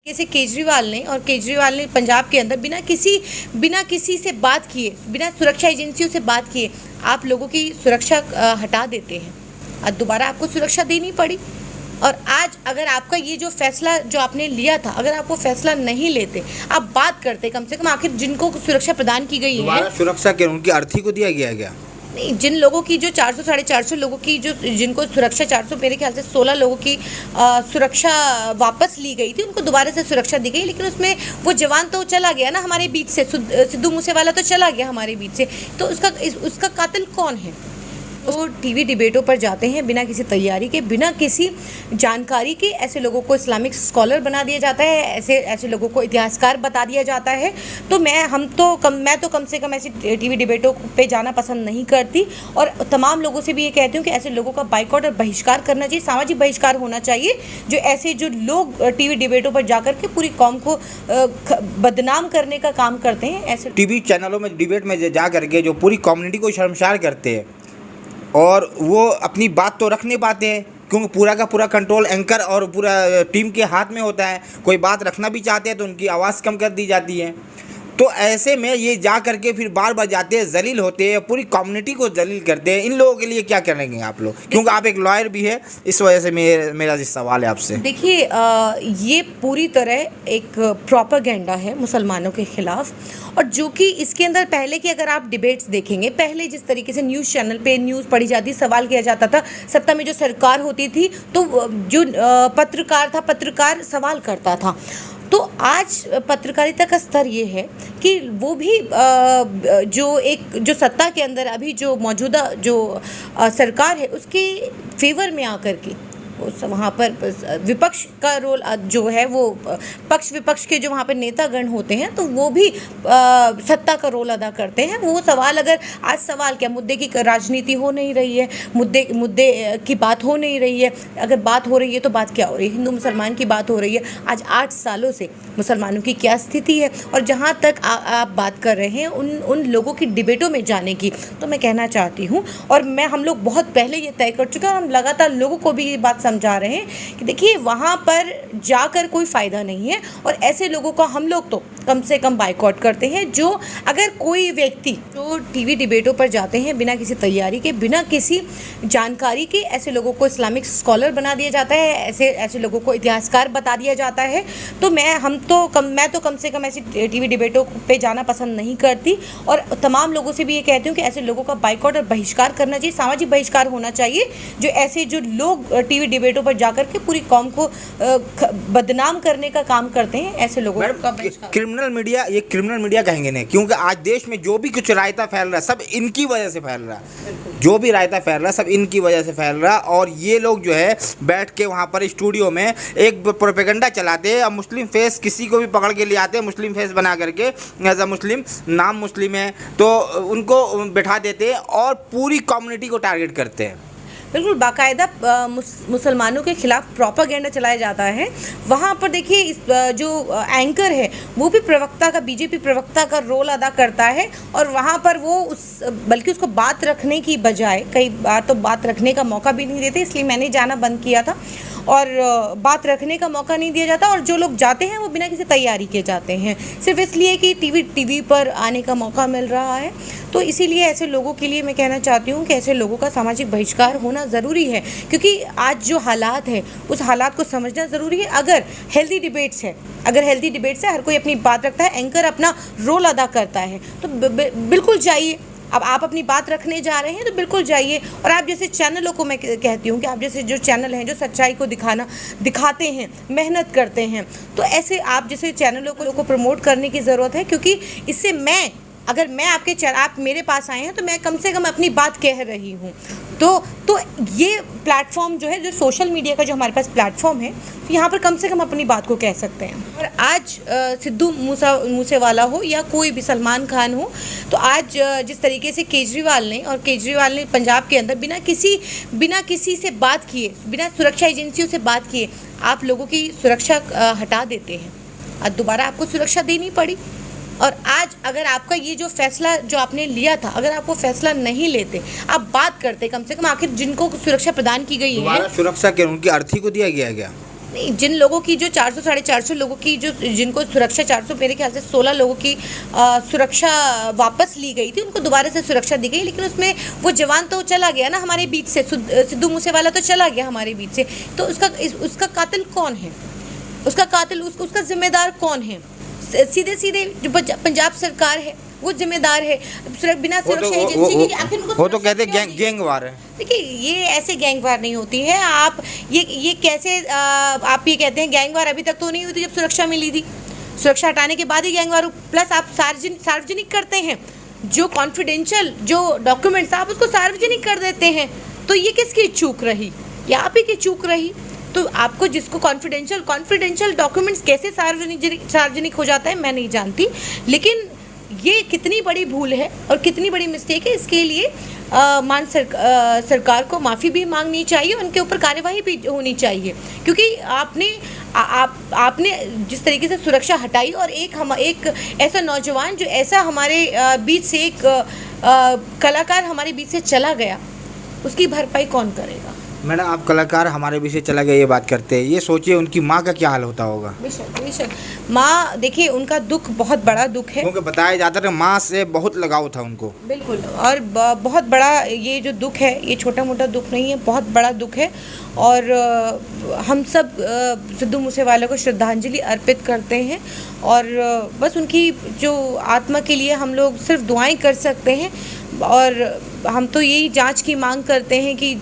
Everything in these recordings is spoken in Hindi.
जैसे केजरीवाल ने पंजाब के अंदर बिना किसी से बात किए, बिना सुरक्षा एजेंसियों से बात किए आप लोगों की सुरक्षा हटा देते हैं और दोबारा आपको सुरक्षा देनी पड़ी। और आज अगर आपका ये जो फैसला जो आपने लिया था, अगर आप वो फैसला नहीं लेते, आप बात करते कम से कम, आखिर जिनको सुरक्षा प्रदान की गई है, सुरक्षा के उनकी अर्थी को दिया गया नहीं, जिन लोगों की जो 400 साढ़े 400 लोगों की जो जिनको सुरक्षा 400 मेरे ख्याल से 16 लोगों की सुरक्षा वापस ली गई थी, उनको दोबारा से सुरक्षा दी गई, लेकिन उसमें वो जवान तो चला गया ना हमारे बीच से, सिद्धू मूसेवाला तो चला गया हमारे बीच से, तो उसका कातिल कौन है? वो टीवी डिबेटों पर जाते हैं बिना किसी तैयारी के, बिना किसी जानकारी के, ऐसे लोगों को इस्लामिक स्कॉलर बना दिया जाता है, ऐसे लोगों को इतिहासकार बता दिया जाता है। तो मैं तो कम से कम ऐसी टीवी डिबेटों पे जाना पसंद नहीं करती और तमाम लोगों से भी ये कहती हूँ कि ऐसे लोगों का बाइकआउट और बहिष्कार करना चाहिए, सामाजिक बहिष्कार होना चाहिए, जो लोग टीवी डिबेटों पर जाकर के पूरी कौम को बदनाम करने का काम करते हैं। ऐसे टीवी चैनलों में डिबेट में जा करके जो पूरी कम्युनिटी को शर्मसार करते हैं और वो अपनी बात तो रख नहीं पाते हैं, क्योंकि पूरा का पूरा कंट्रोल एंकर और पूरा टीम के हाथ में होता है। कोई बात रखना भी चाहते हैं तो उनकी आवाज़ कम कर दी जाती है। तो ऐसे में ये जा करके फिर बार बार जाते हैं, जलील होते हैं, पूरी कम्युनिटी को जलील करते हैं। इन लोगों के लिए क्या करेंगे आप लोग, क्योंकि आप एक लॉयर भी है, इस वजह से मेरा सवाल है आपसे। देखिए, ये पूरी तरह एक प्रोपेगेंडा है मुसलमानों के खिलाफ, और जो कि इसके अंदर पहले की अगर आप डिबेट्स देखेंगे, पहले जिस तरीके से न्यूज़ चैनल पे न्यूज़ पढ़ी जाती, सवाल किया जाता था, सत्ता में जो सरकार होती थी तो जो पत्रकार सवाल करता था। तो आज पत्रकारिता का स्तर ये है कि वो भी जो सत्ता के अंदर अभी जो मौजूदा जो सरकार है उसके फेवर में आकर के वहाँ पर विपक्ष का रोल जो है, वो पक्ष विपक्ष के जो वहाँ पर नेतागण होते हैं तो वो भी सत्ता का रोल अदा करते हैं। वो सवाल, अगर आज सवाल क्या, मुद्दे की राजनीति हो नहीं रही है, मुद्दे की बात हो नहीं रही है, अगर बात हो रही है तो बात क्या हो रही है, हिंदू मुसलमान की बात हो रही है। आज 8 सालों से मुसलमानों की क्या स्थिति है, और जहाँ तक आप बात कर रहे हैं उन लोगों की डिबेटों में जाने की, तो मैं कहना चाहती हूँ, और हम लोग बहुत पहले ये तय कर चुके हैं और हम लगातार लोगों को भी ये बात समझा रहे हैं कि देखिए वहाँ पर जाकर कोई फ़ायदा नहीं है, और ऐसे लोगों का हम लोग तो कम से कम बाइकआउट करते हैं। जो अगर कोई व्यक्ति जो टीवी डिबेटों पर जाते हैं बिना किसी तैयारी के, बिना किसी जानकारी के, ऐसे लोगों को इस्लामिक स्कॉलर बना दिया जाता है, ऐसे लोगों को इतिहासकार बता दिया जाता है, तो मैं तो कम से कम ऐसी टीवी डिबेटों पे जाना पसंद नहीं करती और तमाम लोगों से भी ये कहती हूँ कि ऐसे लोगों का बाइकआउट और बहिष्कार करना चाहिए, सामाजिक बहिष्कार होना चाहिए, जो लोग टीवी डिबेटों पर जाकर के पूरी कौम को बदनाम करने का काम करते हैं, ऐसे लोगों का बहिष्कार। क्रिमिनल मीडिया कहेंगे नहीं, क्योंकि आज देश में जो भी कुछ रायता फैल रहा है सब इनकी वजह से फैल रहा है, जो भी रायता फैल रहा है सब इनकी वजह से फैल रहा है। और ये लोग जो है बैठ के वहाँ पर स्टूडियो में एक प्रोपेगेंडा चलाते हैं, अब मुस्लिम फेस किसी को भी पकड़ के ले आते हैं, मुस्लिम फेस बना करके, एज अ मुस्लिम, नाम मुस्लिम है तो उनको बैठा देते हैं और पूरी कम्युनिटी को टारगेट करते हैं। बिल्कुल बाकायदा मुसलमानों के खिलाफ प्रोपेगेंडा चलाया जाता है। वहाँ पर देखिए जो एंकर है वो भी बीजेपी प्रवक्ता का रोल अदा करता है, और वहाँ पर वो बल्कि उसको बात रखने की बजाय कई बार तो बात रखने का मौका भी नहीं देते, इसलिए मैंने जाना बंद किया था, और बात रखने का मौका नहीं दिया जाता, और जो लोग जाते हैं वो बिना किसी तैयारी के जाते हैं, सिर्फ इसलिए कि टीवी पर आने का मौका मिल रहा है। तो इसीलिए ऐसे लोगों के लिए मैं कहना चाहती हूँ कि ऐसे लोगों का सामाजिक बहिष्कार होना ज़रूरी है, क्योंकि आज जो हालात है उस हालात को समझना ज़रूरी है। अगर हेल्दी डिबेट्स है, हर कोई अपनी बात रखता है, एंकर अपना रोल अदा करता है, तो बिल्कुल जाइए। अब आप अपनी बात रखने जा रहे हैं तो बिल्कुल जाइए, और आप जैसे चैनलों को मैं कहती हूँ कि आप जैसे जो चैनल हैं जो सच्चाई को दिखाते हैं, मेहनत करते हैं, तो ऐसे आप जैसे चैनलों को प्रमोट करने की ज़रूरत है, क्योंकि इससे अगर आप मेरे पास आए हैं तो मैं कम से कम अपनी बात कह रही हूँ। तो ये प्लेटफॉर्म जो है, जो सोशल मीडिया का जो हमारे पास प्लेटफॉर्म है, तो यहाँ पर कम से कम अपनी बात को कह सकते हैं। और आज सिद्धू मूसेवाला हो या कोई भी सलमान खान हो, तो आज जिस तरीके से केजरीवाल ने पंजाब के अंदर बिना किसी से बात किए, बिना सुरक्षा एजेंसियों से बात किए आप लोगों की सुरक्षा हटा देते हैं और दोबारा आपको सुरक्षा देनी पड़ी। और आज अगर आपका ये जो फैसला जो आपने लिया था, अगर आप वो फैसला नहीं लेते, आप बात करते कम से कम, आखिर जिनको सुरक्षा प्रदान की गई है, सुरक्षा के उनकी अर्थी को दिया गया। नहीं, जिन लोगों की जो 400 साढ़े 400 लोगों की जो जिनको सुरक्षा 400 मेरे ख्याल से 16 लोगों की सुरक्षा वापस ली गई थी, उनको दोबारा से सुरक्षा दी गई, लेकिन उसमें वो जवान तो चला गया ना हमारे बीच से, सिद्धू मूसेवाला तो चला गया हमारे बीच से, तो उसका कातिल कौन है, उसका कातिल उसका जिम्मेदार कौन है? सीधे सीधे जो पंजाब सरकार है वो जिम्मेदार है, बिना सुरक्षा एजेंसी के आखिर उनको वो तो सुरक्षा कहते क्यों दी? गैंग वार है। देखिए, ये ऐसे गैंगवार नहीं होती है। आप ये कैसे आप ये कहते हैं गैंगवार अभी तक तो नहीं हुई थी जब सुरक्षा मिली थी, सुरक्षा हटाने के बाद ही गैंगवार। प्लस आप सार्वजनिक करते हैं जो कॉन्फिडेंशियल जो डॉक्यूमेंट्स आप उसको सार्वजनिक कर देते हैं, तो ये किसकी चूक रही? ये आप ही की चूक रही। तो आपको जिसको कॉन्फिडेंशियल डॉक्यूमेंट्स कैसे सार्वजनिक हो जाता है मैं नहीं जानती, लेकिन ये कितनी बड़ी भूल है और कितनी बड़ी मिस्टेक है, इसके लिए सरकार को माफ़ी भी मांगनी चाहिए, उनके ऊपर कार्यवाही भी होनी चाहिए, क्योंकि आपने जिस तरीके से सुरक्षा हटाई और एक ऐसा नौजवान जो ऐसा हमारे बीच से एक कलाकार हमारे बीच से चला गया, उसकी भरपाई कौन करेगा? मैडम, आप कलाकार हमारे बीच से चला गया ये बात करते हैं, ये सोचिए उनकी माँ का क्या हाल होता होगा। बेशक माँ, देखिए उनका दुख बहुत बड़ा दुख है, क्योंकि बताया जाता है माँ से बहुत लगाव था उनको। बिल्कुल, और बहुत बड़ा ये जो दुख है, ये छोटा मोटा दुख नहीं है, बहुत बड़ा दुख है। और हम सब सिद्धू मूसेवाला को श्रद्धांजलि अर्पित करते हैं, और बस उनकी जो आत्मा के लिए हम लोग सिर्फ दुआएं कर सकते हैं, और हम तो यही जांच की मांग करते हैं कि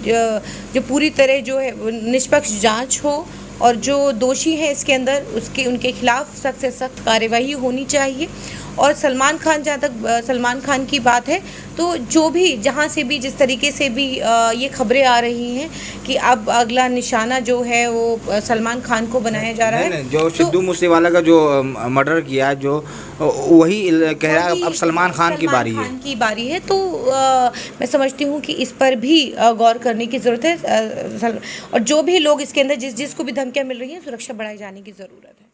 जो पूरी तरह जो है निष्पक्ष जांच हो, और जो दोषी हैं इसके अंदर उनके खिलाफ सख्त से सख्त कार्यवाही होनी चाहिए। और सलमान खान, जहाँ तक सलमान खान की बात है, तो जो भी जहाँ से भी जिस तरीके से भी ये खबरें आ रही हैं कि अब अगला निशाना जो है वो सलमान खान को बनाया जा रहा है, जो सिद्धू मूसेवाला का जो मर्डर किया, जो वही कह रहा है अब सलमान खान की बारी है। तो मैं समझती हूँ कि इस पर भी गौर करने की ज़रूरत है, और जो भी लोग इसके अंदर जिसको भी धमकियाँ मिल रही हैं, सुरक्षा बढ़ाए जाने की ज़रूरत है।